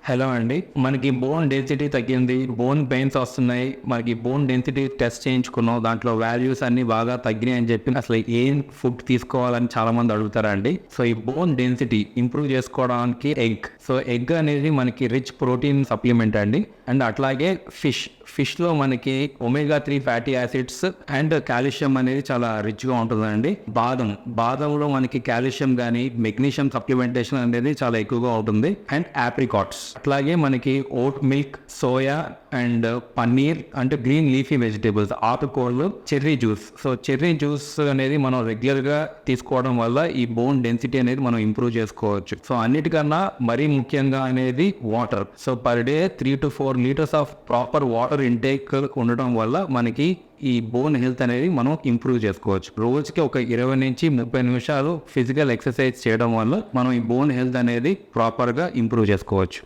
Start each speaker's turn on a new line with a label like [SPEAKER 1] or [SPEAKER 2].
[SPEAKER 1] Hello అండి. మనకి bone density తగ్గింది, బోన్ పెయిన్స్ వస్తున్నాయి. మనకి బోన్ డెన్సిటీ టెస్ట్ చేయించుకున్నాం. దాంట్లో వాల్యూస్ అన్నీ బాగా తగ్గినాయి అని చెప్పి అసలు ఏం ఫుడ్ తీసుకోవాలని చాలామంది అడుగుతారండి. సో ఈ బోన్ డెన్సిటీ ఇంప్రూవ్ చేసుకోవడానికి ఎగ్ అనేది మనకి రిచ్ ప్రోటీన్ సప్లిమెంట్ అండి. అండ్ అట్లాగే ఫిష్లో మనకి omega 3 fatty acids and calcium అనేది చాలా రిచ్గా ఉంటుందండి. బాదంలో మనకి కాల్షియం కానీ మెగ్నీషియం సప్లిమెంటేషన్ అనేది చాలా ఎక్కువగా ఉంటుంది. అండ్ ఆప్రికాట్స్, అట్లాగే మనకి vote milk, soya and paneer అంటే గ్రీన్ లీఫీ వెజిటేబుల్స్, ఆకుకూరలు, చెర్రీ జ్యూస్ అనేది మనం రెగ్యులర్గా తీసుకోవడం వల్ల ఈ బోన్ డెన్సిటీ అనేది మనం ఇంప్రూవ్ చేసుకోవచ్చు. సో అన్నిటికన్నా మరీ ముఖ్యంగా అనేది water. So per day 3 to 4 litres of proper water intake ఉండడం వల్ల మనకి ఈ బోన్ హెల్త్ అనేది మనం ఇంప్రూవ్ చేసుకోవచ్చు. రోజుకి ఒక 20 నుంచి 30 నిమిషాలు ఫిజికల్ ఎక్సర్సైజ్ చేయడం వల్ల మనం ఈ బోన్ హెల్త్ అనేది ప్రాపర్గా ఇంప్రూవ్ చేసుకోవచ్చు.